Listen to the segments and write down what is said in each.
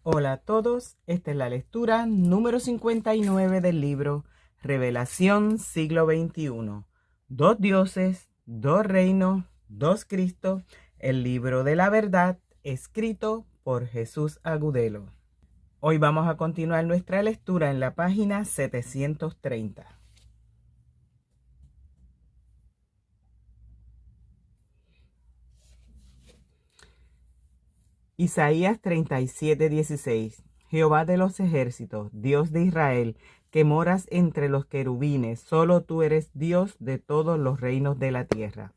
Hola a todos, esta es la lectura número 59 del libro Revelación siglo XXI. Dos dioses, dos reinos, dos Cristo, el libro de la verdad, escrito por Jesús Agudelo. Hoy vamos a continuar nuestra lectura en la página 730. Isaías 37:16. Jehová de los ejércitos, Dios de Israel, que moras entre los querubines, solo tú eres Dios de todos los reinos de la tierra.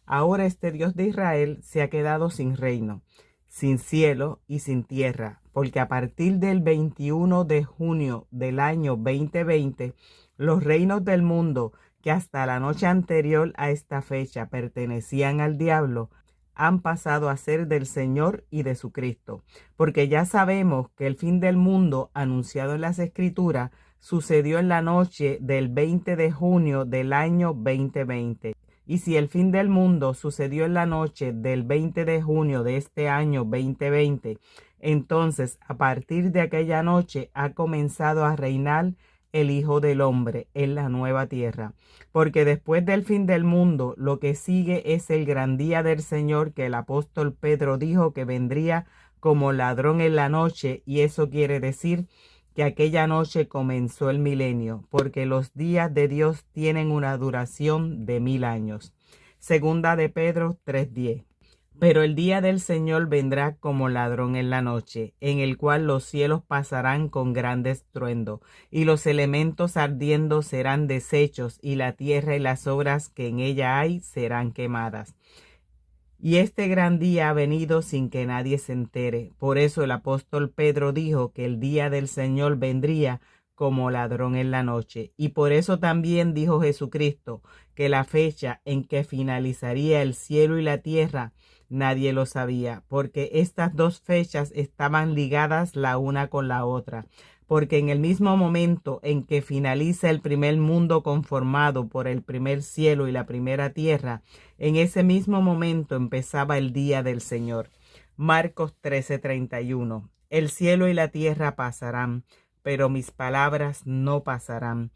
Ahora este Dios de Israel se ha quedado sin reino, sin cielo y sin tierra, porque a partir del 21 de junio del año 2020, los reinos del mundo que hasta la noche anterior a esta fecha pertenecían al diablo, han pasado a ser del Señor y de su Cristo, porque ya sabemos que el fin del mundo anunciado en las Escrituras sucedió en la noche del 20 de junio del año 2020. Y si el fin del mundo sucedió en la noche del 20 de junio de este año 2020, entonces a partir de aquella noche ha comenzado a reinar el Hijo del Hombre en la nueva tierra. Porque después del fin del mundo, lo que sigue es el gran día del Señor, que el apóstol Pedro dijo que vendría como ladrón en la noche, y eso quiere decir que aquella noche comenzó el milenio, porque los días de Dios tienen una duración de 1000 años. Segunda de Pedro 3:10. Pero el día del Señor vendrá como ladrón en la noche, en el cual los cielos pasarán con gran estruendo, y los elementos ardiendo serán deshechos, y la tierra y las obras que en ella hay serán quemadas. Y este gran día ha venido sin que nadie se entere. Por eso el apóstol Pedro dijo que el día del Señor vendría como ladrón en la noche. Y por eso también dijo Jesucristo que la fecha en que finalizaría el cielo y la tierra nadie lo sabía, porque estas dos fechas estaban ligadas la una con la otra. Porque en el mismo momento en que finaliza el primer mundo conformado por el primer cielo y la primera tierra, en ese mismo momento empezaba el día del Señor. Marcos 13:31. El cielo y la tierra pasarán, pero mis palabras no pasarán.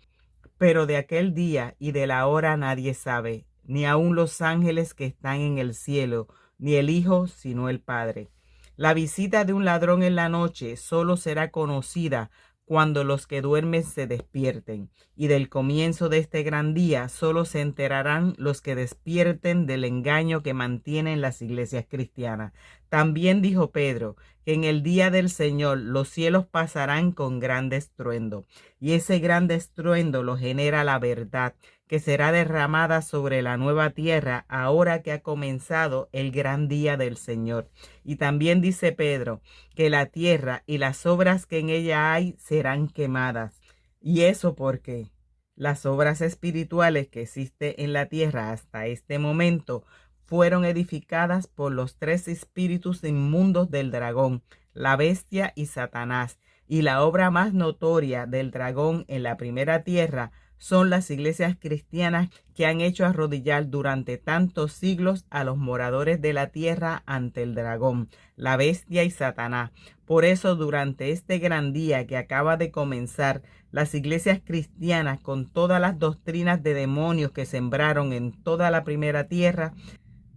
Pero de aquel día y de la hora nadie sabe, ni aun los ángeles que están en el cielo, ni el Hijo, sino el Padre. La visita de un ladrón en la noche solo será conocida cuando los que duermen se despierten, y del comienzo de este gran día solo se enterarán los que despierten del engaño que mantienen las iglesias cristianas. También dijo Pedro que en el día del Señor los cielos pasarán con gran estruendo, y ese gran estruendo lo genera la verdad, que será derramada sobre la nueva tierra ahora que ha comenzado el gran día del Señor. Y también dice Pedro que la tierra y las obras que en ella hay serán quemadas. ¿Y eso por qué? Las obras espirituales que existen en la tierra hasta este momento fueron edificadas por los tres espíritus inmundos del dragón, la bestia y Satanás. Y la obra más notoria del dragón en la primera tierra son las iglesias cristianas que han hecho arrodillar durante tantos siglos a los moradores de la tierra ante el dragón, la bestia y Satanás. Por eso, durante este gran día que acaba de comenzar, las iglesias cristianas, con todas las doctrinas de demonios que sembraron en toda la primera tierra,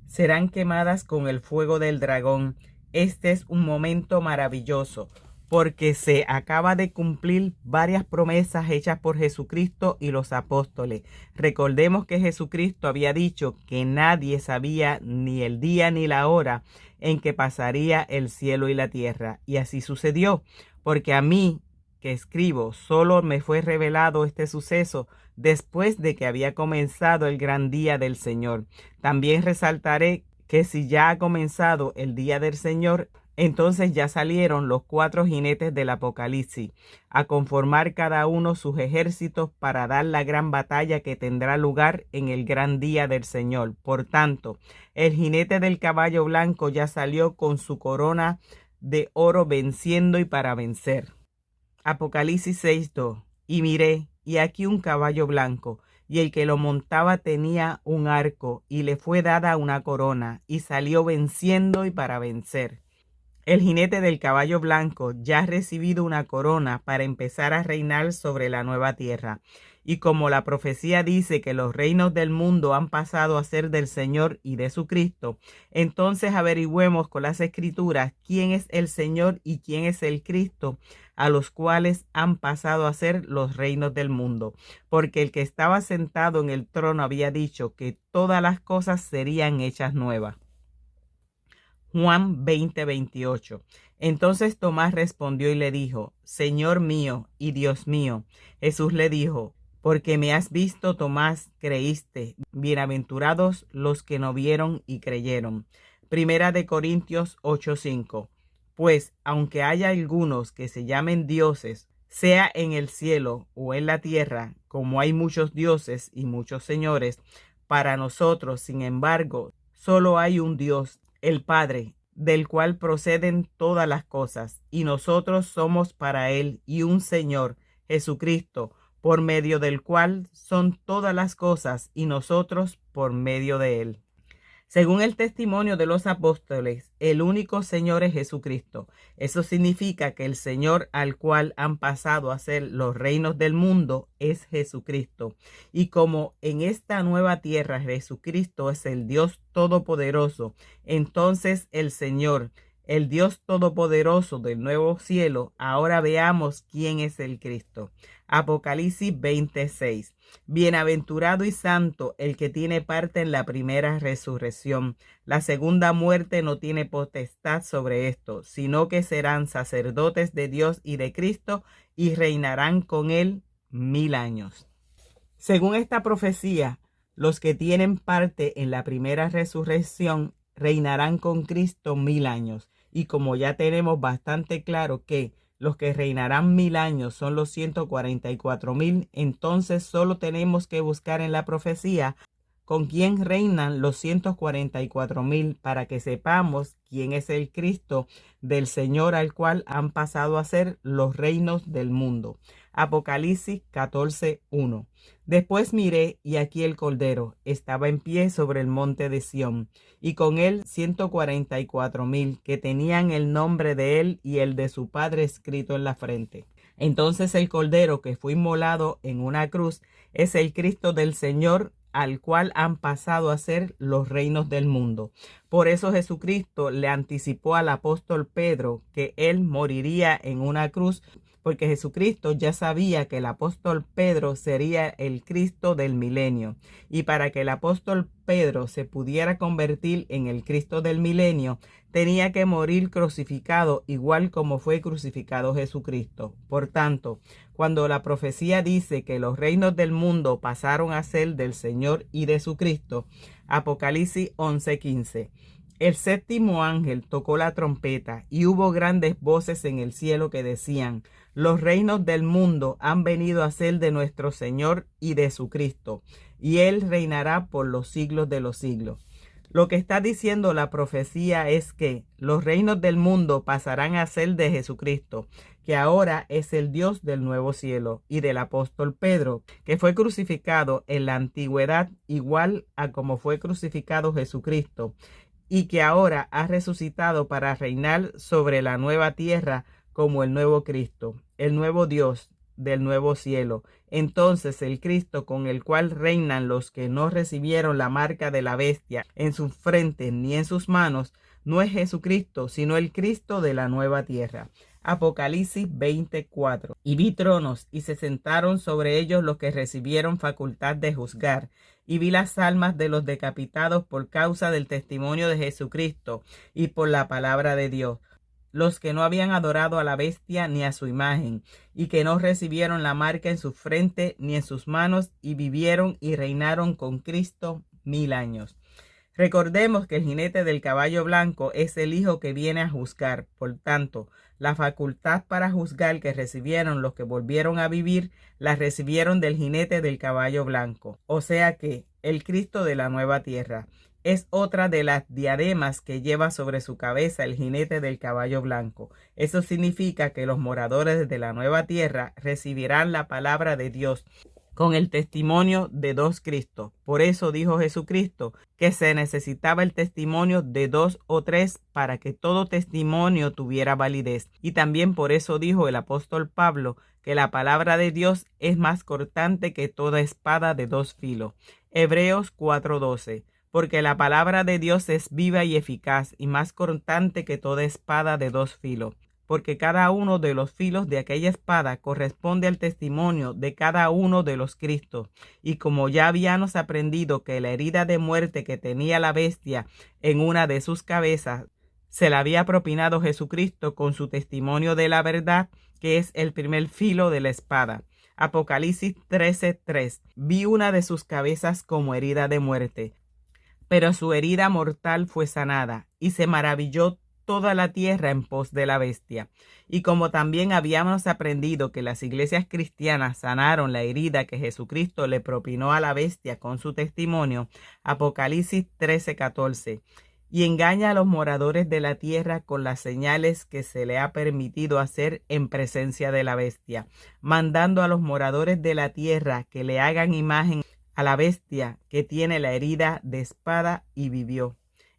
serán quemadas con el fuego del dragón. Este es un momento maravilloso, porque se acaba de cumplir varias promesas hechas por Jesucristo y los apóstoles. Recordemos que Jesucristo había dicho que nadie sabía ni el día ni la hora en que pasaría el cielo y la tierra. Y así sucedió, porque a mí, que escribo, solo me fue revelado este suceso después de que había comenzado el gran día del Señor. También resaltaré que si ya ha comenzado el día del Señor, entonces ya salieron los 4 jinetes del Apocalipsis a conformar cada uno sus ejércitos para dar la gran batalla que tendrá lugar en el gran día del Señor. Por tanto, el jinete del caballo blanco ya salió con su corona de oro venciendo y para vencer. Apocalipsis 6:2. Y miré, y aquí un caballo blanco, y el que lo montaba tenía un arco, y le fue dada una corona, y salió venciendo y para vencer. El jinete del caballo blanco ya ha recibido una corona para empezar a reinar sobre la nueva tierra. Y como la profecía dice que los reinos del mundo han pasado a ser del Señor y de su Cristo, entonces averigüemos con las Escrituras quién es el Señor y quién es el Cristo, a los cuales han pasado a ser los reinos del mundo. Porque el que estaba sentado en el trono había dicho que todas las cosas serían hechas nuevas. Juan 20:28. Entonces Tomás respondió y le dijo: Señor mío y Dios mío. Jesús le dijo: porque me has visto, Tomás, creíste. Bienaventurados los que no vieron y creyeron. Primera de Corintios 8:5. Pues aunque haya algunos que se llamen dioses, sea en el cielo o en la tierra, como hay muchos dioses y muchos señores, para nosotros, sin embargo, solo hay un Dios, el Padre, del cual proceden todas las cosas, y nosotros somos para él, y un Señor, Jesucristo, por medio del cual son todas las cosas, y nosotros por medio de él. Según el testimonio de los apóstoles, el único Señor es Jesucristo. Eso significa que el Señor al cual han pasado a ser los reinos del mundo es Jesucristo. Y como en esta nueva tierra Jesucristo es el Dios Todopoderoso, entonces el Señor, el Dios Todopoderoso del nuevo cielo, ahora veamos quién es el Cristo. Apocalipsis 26. Bienaventurado y santo el que tiene parte en la primera resurrección. La segunda muerte no tiene potestad sobre esto, sino que serán sacerdotes de Dios y de Cristo y reinarán con él 1000 años. Según esta profecía, los que tienen parte en la primera resurrección reinarán con Cristo 1000 años. Y como ya tenemos bastante claro que los que reinarán 1000 años son los 144,000, entonces solo tenemos que buscar en la profecía con quién reinan los 144,000 para que sepamos quién es el Cristo del Señor al cual han pasado a ser los reinos del mundo. Apocalipsis 14:1. Después miré y aquí el Cordero estaba en pie sobre el monte de Sión, y con él 144,000 que tenían el nombre de él y el de su padre escrito en la frente. Entonces el Cordero que fue inmolado en una cruz es el Cristo del Señor al cual han pasado a ser los reinos del mundo. Por eso Jesucristo le anticipó al apóstol Pedro que él moriría en una cruz, porque Jesucristo ya sabía que el apóstol Pedro sería el Cristo del milenio. Y para que el apóstol Pedro se pudiera convertir en el Cristo del milenio, tenía que morir crucificado igual como fue crucificado Jesucristo. Por tanto, cuando la profecía dice que los reinos del mundo pasaron a ser del Señor y de su Cristo, Apocalipsis 11:15. El séptimo ángel tocó la trompeta y hubo grandes voces en el cielo que decían: los reinos del mundo han venido a ser de nuestro Señor y de su Cristo, y él reinará por los siglos de los siglos. Lo que está diciendo la profecía es que los reinos del mundo pasarán a ser de Jesucristo, que ahora es el Dios del nuevo cielo, y del apóstol Pedro, que fue crucificado en la antigüedad igual a como fue crucificado Jesucristo, y que ahora ha resucitado para reinar sobre la nueva tierra como el nuevo Cristo, el nuevo Dios del nuevo cielo. Entonces el Cristo con el cual reinan los que no recibieron la marca de la bestia en sus frentes ni en sus manos, no es Jesucristo, sino el Cristo de la nueva tierra. Apocalipsis 20:4. Y vi tronos, y se sentaron sobre ellos los que recibieron facultad de juzgar. Y vi las almas de los decapitados por causa del testimonio de Jesucristo y por la palabra de Dios, los que no habían adorado a la bestia ni a su imagen, y que no recibieron la marca en su frente ni en sus manos, y vivieron y reinaron con Cristo 1000 años. Recordemos que el jinete del caballo blanco es el Hijo que viene a juzgar. Por tanto, la facultad para juzgar que recibieron los que volvieron a vivir, la recibieron del jinete del caballo blanco. O sea que el Cristo de la nueva tierra es otra de las diademas que lleva sobre su cabeza el jinete del caballo blanco. Eso significa que los moradores de la nueva tierra recibirán la palabra de Dios con el testimonio de dos Cristos. Por eso dijo Jesucristo que se necesitaba el testimonio de dos o tres para que todo testimonio tuviera validez. Y también por eso dijo el apóstol Pablo que la palabra de Dios es más cortante que toda espada de dos filos. Hebreos 4:12. Porque la palabra de Dios es viva y eficaz y más cortante que toda espada de dos filos. Porque cada uno de los filos de aquella espada corresponde al testimonio de cada uno de los Cristos. Y como ya habíamos aprendido que la herida de muerte que tenía la bestia en una de sus cabezas se la había propinado Jesucristo con su testimonio de la verdad, que es el primer filo de la espada. Apocalipsis 13:3. Vi una de sus cabezas como herida de muerte, pero su herida mortal fue sanada, y se maravilló toda la tierra en pos de la bestia. Y como también habíamos aprendido que las iglesias cristianas sanaron la herida que Jesucristo le propinó a la bestia con su testimonio, Apocalipsis 13:14, y engaña a los moradores de la tierra con las señales que se le ha permitido hacer en presencia de la bestia, mandando a los moradores de la tierra que le hagan imagen a la bestia que tiene la herida de espada y vivió.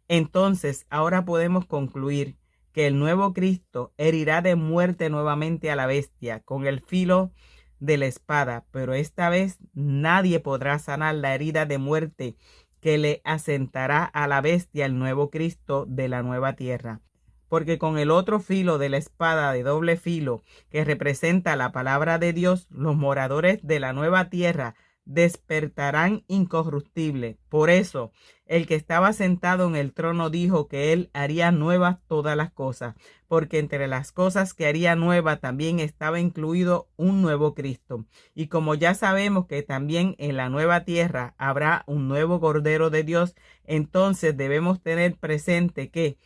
Entonces, ahora podemos concluir que el nuevo Cristo herirá de muerte nuevamente a la bestia con el filo de la espada, pero esta vez nadie podrá sanar la herida de muerte que le asentará a la bestia el nuevo Cristo de la nueva tierra. Porque con el otro filo de la espada de doble filo, que representa la palabra de Dios, los moradores de la nueva tierra despertarán incorruptible. Por eso, el que estaba sentado en el trono dijo que él haría nuevas todas las cosas, porque entre las cosas que haría nueva también estaba incluido un nuevo Cristo. Y como ya sabemos que también en la nueva tierra habrá un nuevo Cordero de Dios, entonces debemos tener presente que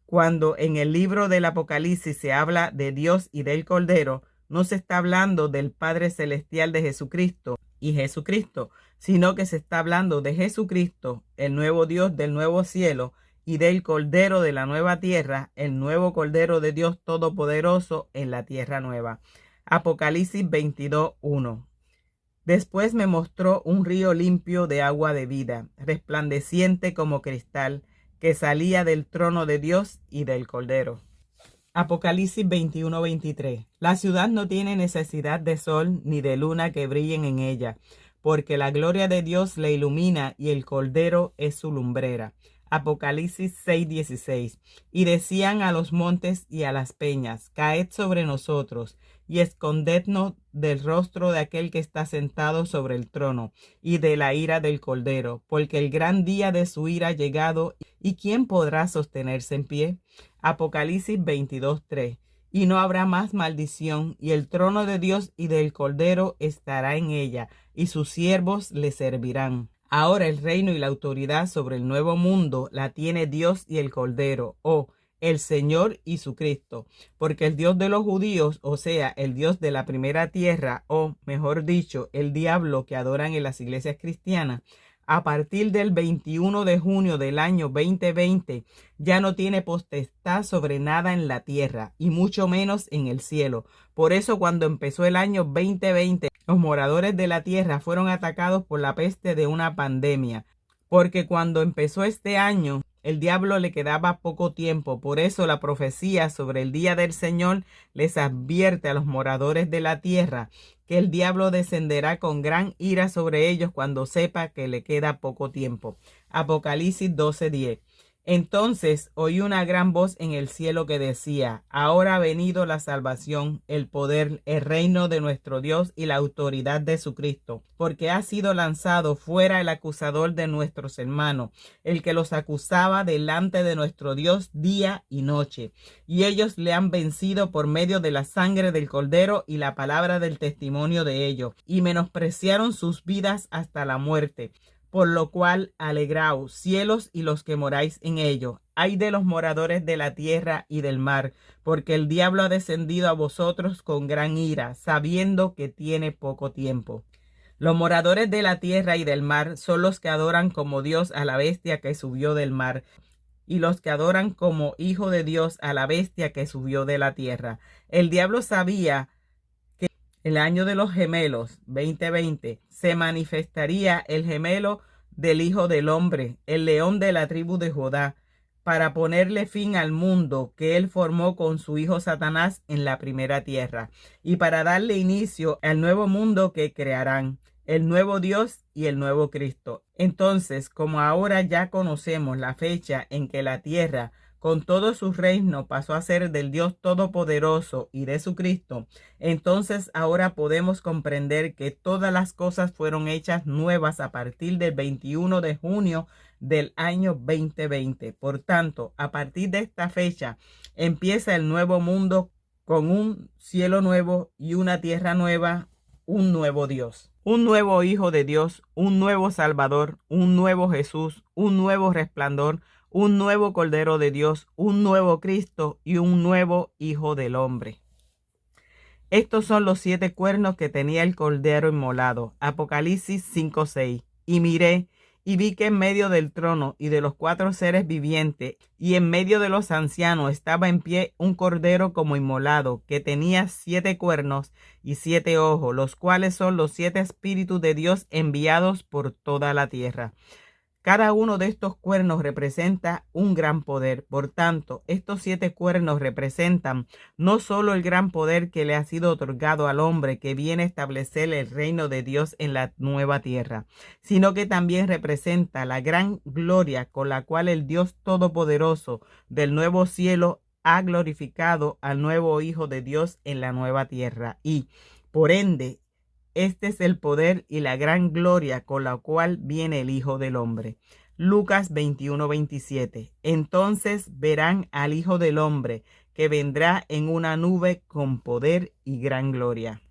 cuando en el libro del Apocalipsis se habla de Dios y del Cordero, no se está hablando del Padre Celestial de Jesucristo y Jesucristo, sino que se está hablando de Jesucristo, el nuevo Dios del nuevo cielo, y del Cordero de la nueva tierra, el nuevo Cordero de Dios Todopoderoso en la tierra nueva. Apocalipsis 22:1. Después me mostró un río limpio de agua de vida, resplandeciente como cristal, que salía del trono de Dios y del Cordero. Apocalipsis 21:23. La ciudad no tiene necesidad de sol ni de luna que brillen en ella, porque la gloria de Dios la ilumina y el Cordero es su lumbrera. Apocalipsis 6:16. Y decían a los montes y a las peñas: caed sobre nosotros y escondednos del rostro de aquel que está sentado sobre el trono y de la ira del Cordero, porque el gran día de su ira ha llegado, ¿y quién podrá sostenerse en pie? Apocalipsis 22:3. Y no habrá más maldición, y el trono de Dios y del Cordero estará en ella, y sus siervos le servirán. Ahora el reino y la autoridad sobre el nuevo mundo la tiene Dios y el Cordero, el Señor y su Cristo, porque el Dios de los judíos, o sea, el Dios de la primera tierra, o mejor dicho, el diablo que adoran en las iglesias cristianas, a partir del 21 de junio del año 2020, ya no tiene potestad sobre nada en la tierra, y mucho menos en el cielo. Por eso cuando empezó el año 2020, los moradores de la tierra fueron atacados por la peste de una pandemia, porque cuando empezó este año, el diablo le quedaba poco tiempo. Por eso la profecía sobre el día del Señor les advierte a los moradores de la tierra que el diablo descenderá con gran ira sobre ellos cuando sepa que le queda poco tiempo. Apocalipsis 12:10. Entonces oí una gran voz en el cielo que decía: ahora ha venido la salvación, el poder, el reino de nuestro Dios y la autoridad de su Cristo, porque ha sido lanzado fuera el acusador de nuestros hermanos, el que los acusaba delante de nuestro Dios día y noche. Y ellos le han vencido por medio de la sangre del Cordero y la palabra del testimonio de ellos, y menospreciaron sus vidas hasta la muerte. Por lo cual, alegraos, cielos y los que moráis en ellos. Ay de los moradores de la tierra y del mar, porque el diablo ha descendido a vosotros con gran ira, sabiendo que tiene poco tiempo. Los moradores de la tierra y del mar son los que adoran como Dios a la bestia que subió del mar, y los que adoran como hijo de Dios a la bestia que subió de la tierra. El diablo sabía el año de los gemelos, 2020, se manifestaría el gemelo del Hijo del Hombre, el león de la tribu de Judá, para ponerle fin al mundo que él formó con su hijo Satanás en la primera tierra, y para darle inicio al nuevo mundo que crearán, el nuevo Dios y el nuevo Cristo. Entonces, como ahora ya conocemos la fecha en que la tierra, con todo su reino, pasó a ser del Dios Todopoderoso y de su Cristo, entonces ahora podemos comprender que todas las cosas fueron hechas nuevas a partir del 21 de junio del año 2020. Por tanto, a partir de esta fecha empieza el nuevo mundo con un cielo nuevo y una tierra nueva, un nuevo Dios, un nuevo Hijo de Dios, un nuevo Salvador, un nuevo Jesús, un nuevo resplandor, un nuevo Cordero de Dios, un nuevo Cristo y un nuevo Hijo del Hombre. Estos son los 7 cuernos que tenía el Cordero inmolado. Apocalipsis 5:6. Y miré, y vi que en medio del trono y de los 4 seres vivientes, y en medio de los ancianos, estaba en pie un Cordero como inmolado, que tenía 7 cuernos y 7 ojos, los cuales son los 7 Espíritus de Dios enviados por toda la tierra. Cada uno de estos cuernos representa un gran poder. Por tanto, estos 7 cuernos representan no solo el gran poder que le ha sido otorgado al hombre que viene a establecer el reino de Dios en la nueva tierra, sino que también representa la gran gloria con la cual el Dios Todopoderoso del nuevo cielo ha glorificado al nuevo Hijo de Dios en la nueva tierra. Y, por ende, este es el poder y la gran gloria con la cual viene el Hijo del Hombre. Lucas 21:27. Entonces verán al Hijo del Hombre, que vendrá en una nube con poder y gran gloria.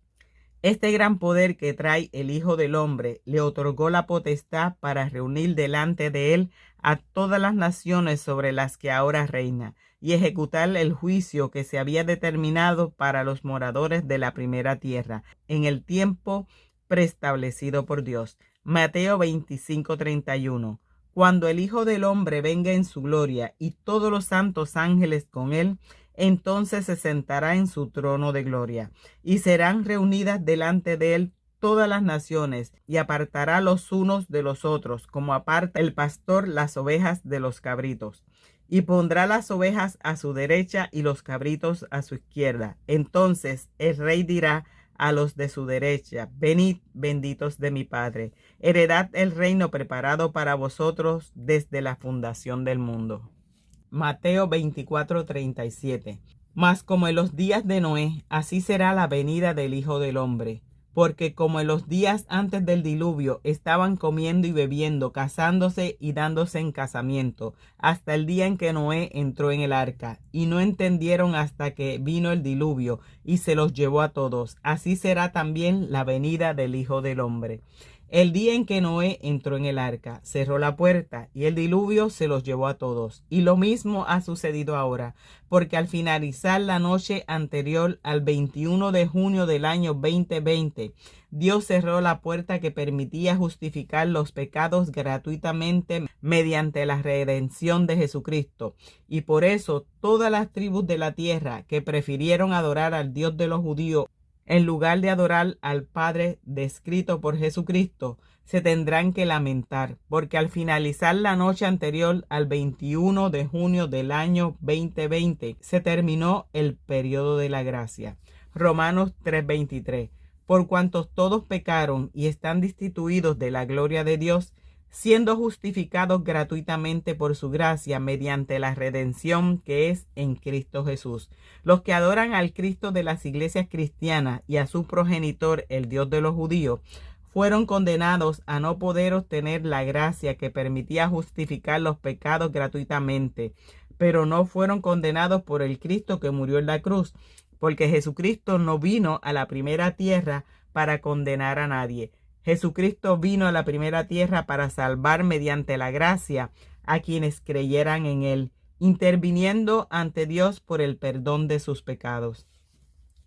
Este gran poder que trae el Hijo del Hombre le otorgó la potestad para reunir delante de él a todas las naciones sobre las que ahora reina y ejecutar el juicio que se había determinado para los moradores de la primera tierra en el tiempo preestablecido por Dios. Mateo 25:31. Cuando el Hijo del Hombre venga en su gloria y todos los santos ángeles con él, entonces se sentará en su trono de gloria, y serán reunidas delante de él todas las naciones, y apartará los unos de los otros, como aparta el pastor las ovejas de los cabritos. Y pondrá las ovejas a su derecha y los cabritos a su izquierda. Entonces el rey dirá a los de su derecha: venid, benditos de mi Padre, heredad el reino preparado para vosotros desde la fundación del mundo. Mateo 24:37. Mas como en los días de Noé, así será la venida del Hijo del Hombre. Porque como en los días antes del diluvio estaban comiendo y bebiendo, casándose y dándose en casamiento, hasta el día en que Noé entró en el arca, y no entendieron hasta que vino el diluvio y se los llevó a todos, así será también la venida del Hijo del Hombre. El día en que Noé entró en el arca, cerró la puerta y el diluvio se los llevó a todos. Y lo mismo ha sucedido ahora, porque al finalizar la noche anterior al 21 de junio del año 2020, Dios cerró la puerta que permitía justificar los pecados gratuitamente mediante la redención de Jesucristo. Y por eso todas las tribus de la tierra que prefirieron adorar al Dios de los judíos en lugar de adorar al Padre descrito por Jesucristo, se tendrán que lamentar, porque al finalizar la noche anterior al 21 de junio del año 2020, se terminó el periodo de la gracia. Romanos 3:23. Por cuantos todos pecaron y están destituidos de la gloria de Dios, siendo justificados gratuitamente por su gracia mediante la redención que es en Cristo Jesús. Los que adoran al Cristo de las iglesias cristianas y a su progenitor, el Dios de los judíos, fueron condenados a no poder obtener la gracia que permitía justificar los pecados gratuitamente, pero no fueron condenados por el Cristo que murió en la cruz, porque Jesucristo no vino a la primera tierra para condenar a nadie. Jesucristo vino a la primera tierra para salvar mediante la gracia a quienes creyeran en él, interviniendo ante Dios por el perdón de sus pecados.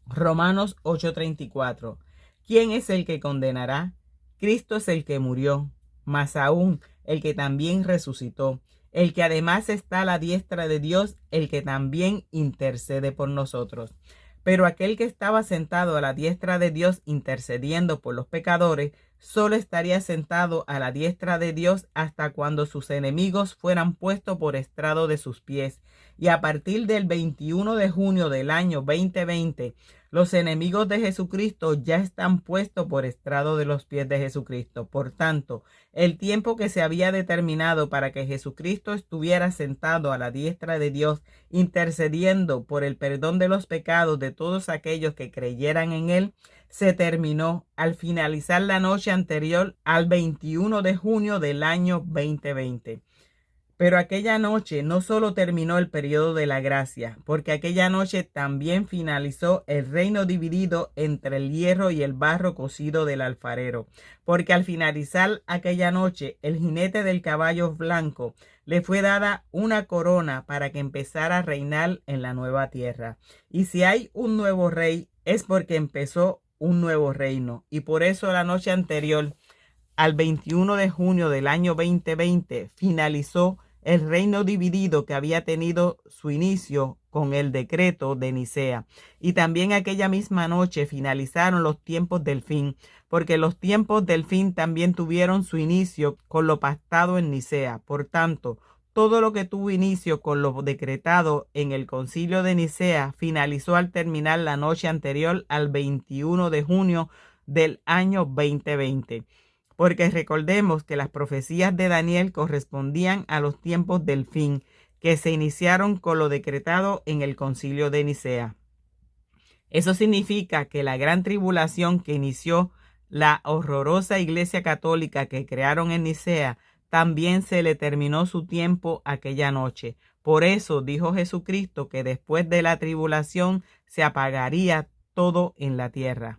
Romanos 8:34. ¿Quién es el que condenará? Cristo es el que murió, más aún el que también resucitó, el que además está a la diestra de Dios, el que también intercede por nosotros. Pero aquel que estaba sentado a la diestra de Dios intercediendo por los pecadores, solo estaría sentado a la diestra de Dios hasta cuando sus enemigos fueran puestos por estrado de sus pies. Y a partir del 21 de junio del año 2020, los enemigos de Jesucristo ya están puestos por estrado de los pies de Jesucristo. Por tanto, el tiempo que se había determinado para que Jesucristo estuviera sentado a la diestra de Dios, intercediendo por el perdón de los pecados de todos aquellos que creyeran en él, se terminó al finalizar la noche anterior al 21 de junio del año 2020. Pero aquella noche no solo terminó el periodo de la gracia, porque aquella noche también finalizó el reino dividido entre el hierro y el barro cocido del alfarero, porque al finalizar aquella noche el jinete del caballo blanco le fue dada una corona para que empezara a reinar en la nueva tierra. Y si hay un nuevo rey es porque empezó un nuevo reino, y por eso la noche anterior al 21 de junio del año 2020 finalizó el reino dividido que había tenido su inicio con el decreto de Nicea. Y también aquella misma noche finalizaron los tiempos del fin, porque los tiempos del fin también tuvieron su inicio con lo pactado en Nicea. Por tanto, todo lo que tuvo inicio con lo decretado en el concilio de Nicea finalizó al terminar la noche anterior al 21 de junio del año 2020. Porque recordemos que las profecías de Daniel correspondían a los tiempos del fin, que se iniciaron con lo decretado en el concilio de Nicea. Eso significa que la gran tribulación que inició la horrorosa iglesia católica que crearon en Nicea, también se le terminó su tiempo aquella noche. Por eso dijo Jesucristo que después de la tribulación se apagaría todo en la tierra.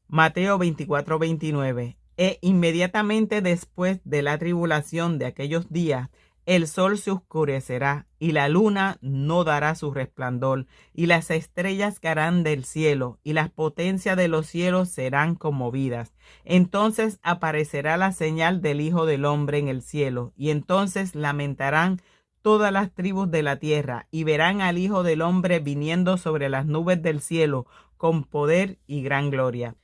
Mateo 24:29. E inmediatamente después de la tribulación de aquellos días, el sol se oscurecerá y la luna no dará su resplandor, y las estrellas caerán del cielo, y las potencias de los cielos serán conmovidas. Entonces aparecerá la señal del Hijo del Hombre en el cielo, y entonces lamentarán todas las tribus de la tierra, y verán al Hijo del Hombre viniendo sobre las nubes del cielo, con poder y gran gloria.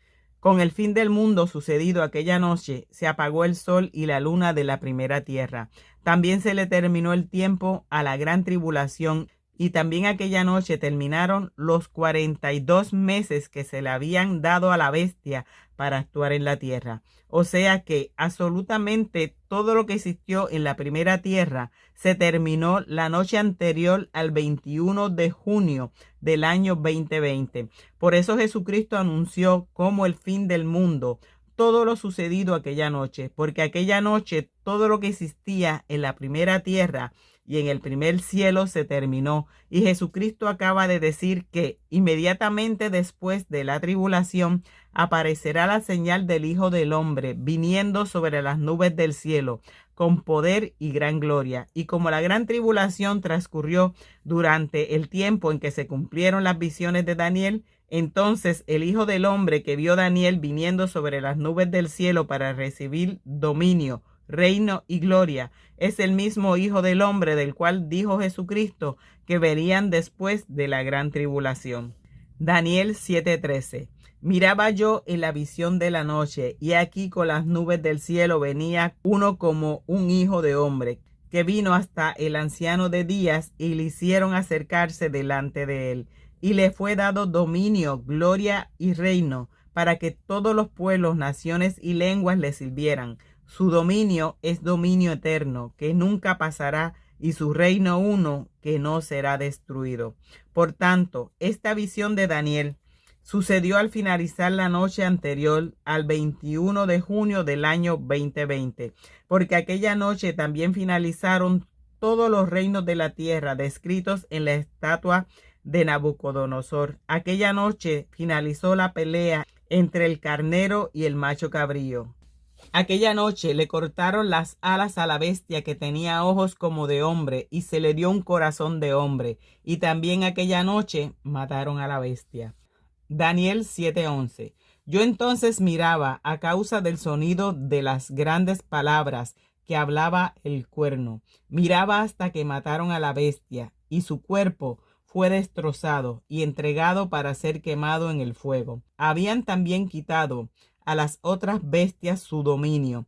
Con el fin del mundo sucedido aquella noche, se apagó el sol y la luna de la primera tierra. También se le terminó el tiempo a la gran tribulación, y también aquella noche terminaron los 42 meses que se le habían dado a la bestia para actuar en la tierra. O sea que absolutamente todo lo que existió en la primera tierra se terminó la noche anterior al 21 de junio del año 2020. Por eso Jesucristo anunció como el fin del mundo todo lo sucedido aquella noche, porque aquella noche todo lo que existía en la primera tierra y en el primer cielo se terminó. Y Jesucristo acaba de decir que inmediatamente después de la tribulación aparecerá la señal del Hijo del Hombre viniendo sobre las nubes del cielo con poder y gran gloria. Y como la gran tribulación transcurrió durante el tiempo en que se cumplieron las visiones de Daniel, entonces el Hijo del Hombre que vio Daniel viniendo sobre las nubes del cielo para recibir dominio, reino y gloria, es el mismo Hijo del Hombre del cual dijo Jesucristo que verían después de la gran tribulación. Daniel 7:13. Miraba yo en la visión de la noche, y aquí con las nubes del cielo venía uno como un hijo de hombre, que vino hasta el anciano de días, y le hicieron acercarse delante de él. Y le fue dado dominio, gloria y reino, para que todos los pueblos, naciones y lenguas le sirvieran. Su dominio es dominio eterno, que nunca pasará, y su reino uno, que no será destruido. Por tanto, esta visión de Daniel sucedió al finalizar la noche anterior al 21 de junio del año 2020, porque aquella noche también finalizaron todos los reinos de la tierra descritos en la estatua de Nabucodonosor. Aquella noche finalizó la pelea entre el carnero y el macho cabrío. Aquella noche le cortaron las alas a la bestia que tenía ojos como de hombre y se le dio un corazón de hombre. Y también aquella noche mataron a la bestia. Daniel 7:11. Yo entonces miraba a causa del sonido de las grandes palabras que hablaba el cuerno. Miraba hasta que mataron a la bestia y su cuerpo fue destrozado y entregado para ser quemado en el fuego. Habían también quitado a las otras bestias su dominio,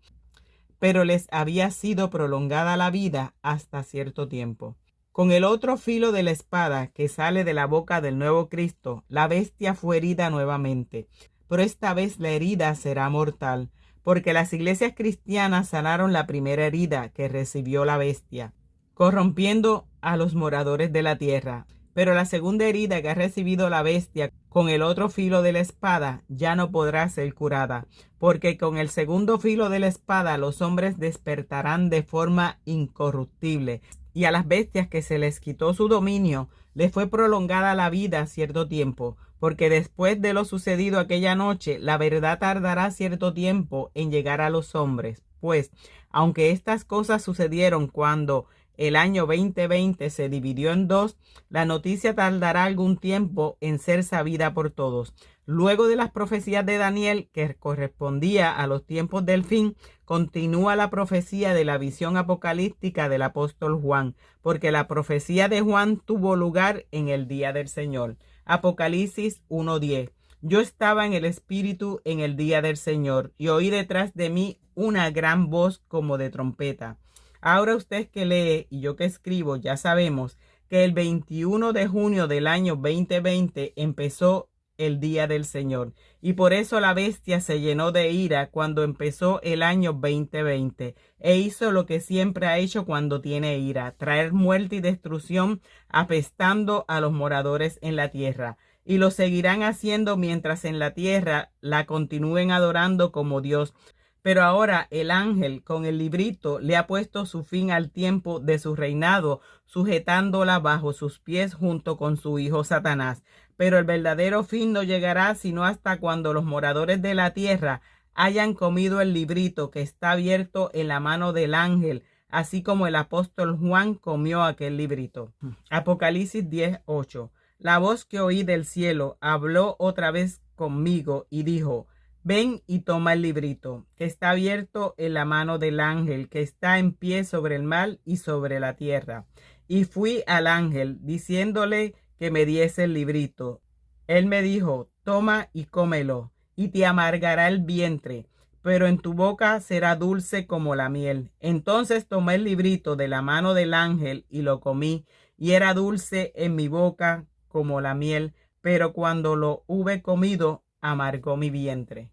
pero les había sido prolongada la vida hasta cierto tiempo. Con el otro filo de la espada que sale de la boca del nuevo Cristo, la bestia fue herida nuevamente, pero esta vez la herida será mortal, porque las iglesias cristianas sanaron la primera herida que recibió la bestia, corrompiendo a los moradores de la tierra. Pero la segunda herida que ha recibido la bestia con el otro filo de la espada ya no podrá ser curada, porque con el segundo filo de la espada los hombres despertarán de forma incorruptible, y a las bestias que se les quitó su dominio les fue prolongada la vida cierto tiempo, porque después de lo sucedido aquella noche, la verdad tardará cierto tiempo en llegar a los hombres. Pues, aunque estas cosas sucedieron cuando el año 2020 se dividió en dos, la noticia tardará algún tiempo en ser sabida por todos. Luego de las profecías de Daniel, que correspondía a los tiempos del fin, continúa la profecía de la visión apocalíptica del apóstol Juan, porque la profecía de Juan tuvo lugar en el día del Señor. Apocalipsis 1:10. Yo estaba en el Espíritu en el día del Señor, y oí detrás de mí una gran voz como de trompeta. Ahora usted que lee y yo que escribo ya sabemos que el 21 de junio del año 2020 empezó el día del Señor, y por eso la bestia se llenó de ira cuando empezó el año 2020 e hizo lo que siempre ha hecho cuando tiene ira: traer muerte y destrucción, apestando a los moradores en la tierra. Y lo seguirán haciendo mientras en la tierra la continúen adorando como Dios. Pero ahora el ángel con el librito le ha puesto su fin al tiempo de su reinado, sujetándola bajo sus pies junto con su hijo Satanás. Pero el verdadero fin no llegará sino hasta cuando los moradores de la tierra hayan comido el librito que está abierto en la mano del ángel, así como el apóstol Juan comió aquel librito. Apocalipsis 10:8. La voz que oí del cielo habló otra vez conmigo y dijo: ven y toma el librito, que está abierto en la mano del ángel, que está en pie sobre el mar y sobre la tierra. Y fui al ángel, diciéndole que me diese el librito. Él me dijo: toma y cómelo, y te amargará el vientre, pero en tu boca será dulce como la miel. Entonces tomé el librito de la mano del ángel y lo comí, y era dulce en mi boca como la miel, pero cuando lo hube comido, amargó mi vientre.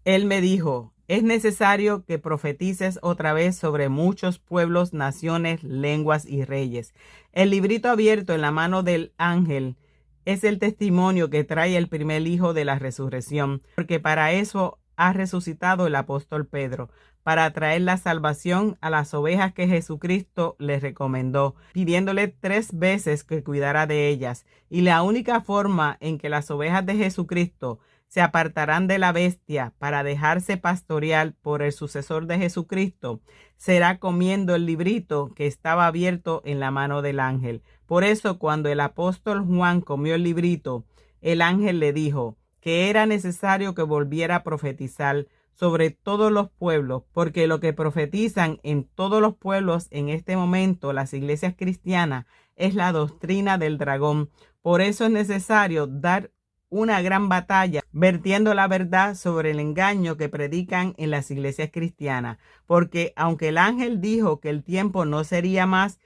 Él me dijo: es necesario que profetices otra vez sobre muchos pueblos, naciones, lenguas y reyes. El librito abierto en la mano del ángel es el testimonio que trae el primer hijo de la resurrección, porque para eso ha resucitado el apóstol Pedro, para traer la salvación a las ovejas que Jesucristo les recomendó, pidiéndole 3 veces que cuidara de ellas. Y la única forma en que las ovejas de Jesucristo se apartarán de la bestia para dejarse pastorear por el sucesor de Jesucristo será comiendo el librito que estaba abierto en la mano del ángel. Por eso, cuando el apóstol Juan comió el librito, el ángel le dijo que era necesario que volviera a profetizar sobre todos los pueblos, porque lo que profetizan en todos los pueblos en este momento las iglesias cristianas es la doctrina del dragón. Por eso es necesario dar una gran batalla vertiendo la verdad sobre el engaño que predican en las iglesias cristianas, porque aunque el ángel dijo que el tiempo no sería más,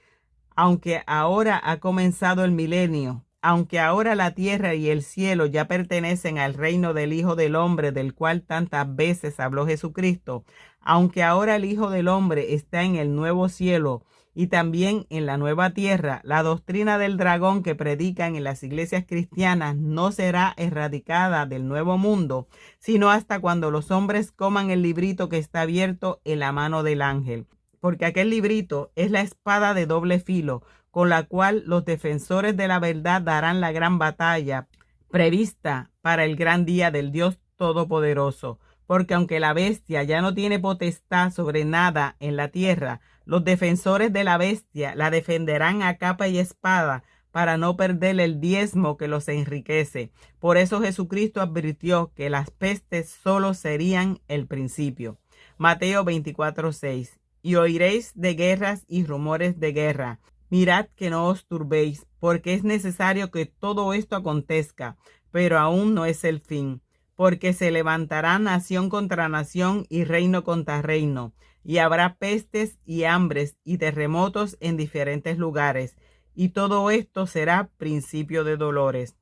aunque ahora ha comenzado el milenio, aunque ahora la tierra y el cielo ya pertenecen al reino del Hijo del Hombre, del cual tantas veces habló Jesucristo, aunque ahora el Hijo del Hombre está en el nuevo cielo y también en la nueva tierra, la doctrina del dragón que predican en las iglesias cristianas no será erradicada del nuevo mundo, sino hasta cuando los hombres coman el librito que está abierto en la mano del ángel. Porque aquel librito es la espada de doble filo, con la cual los defensores de la verdad darán la gran batalla prevista para el gran día del Dios Todopoderoso. Porque aunque la bestia ya no tiene potestad sobre nada en la tierra, los defensores de la bestia la defenderán a capa y espada para no perder el diezmo que los enriquece. Por eso Jesucristo advirtió que las pestes solo serían el principio. Mateo 24:6. Y oiréis de guerras y rumores de guerra. Mirad que no os turbéis, porque es necesario que todo esto acontezca, pero aún no es el fin, porque se levantará nación contra nación y reino contra reino, y habrá pestes y hambres y terremotos en diferentes lugares, y todo esto será principio de dolores.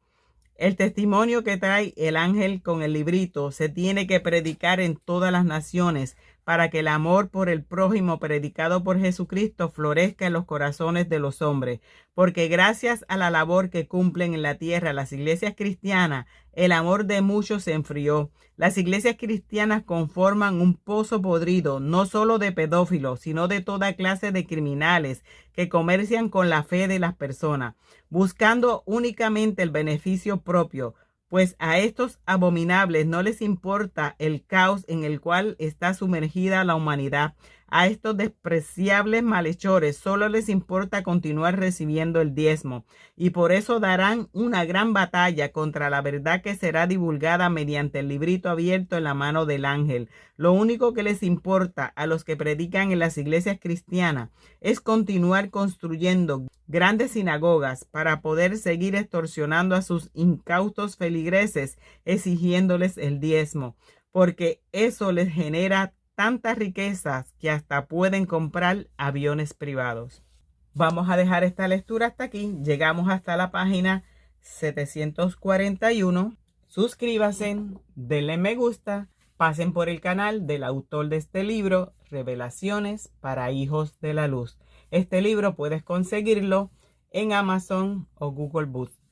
El testimonio que trae el ángel con el librito se tiene que predicar en todas las naciones para que el amor por el prójimo predicado por Jesucristo florezca en los corazones de los hombres, porque gracias a la labor que cumplen en la tierra las iglesias cristianas, el amor de muchos se enfrió. Las iglesias cristianas conforman un pozo podrido, no solo de pedófilos, sino de toda clase de criminales que comercian con la fe de las personas, buscando únicamente el beneficio propio, pues a estos abominables no les importa el caos en el cual está sumergida la humanidad. A estos despreciables malhechores solo les importa continuar recibiendo el diezmo, y por eso darán una gran batalla contra la verdad que será divulgada mediante el librito abierto en la mano del ángel. Lo único que les importa a los que predican en las iglesias cristianas es continuar construyendo grandes sinagogas para poder seguir extorsionando a sus incautos feligreses, exigiéndoles el diezmo, porque eso les genera tantas riquezas que hasta pueden comprar aviones privados. Vamos a dejar esta lectura hasta aquí. Llegamos hasta la página 741. Suscríbanse, denle me gusta, pasen por el canal del autor de este libro, Revelaciones para Hijos de la Luz. Este libro puedes conseguirlo en Amazon o Google Books.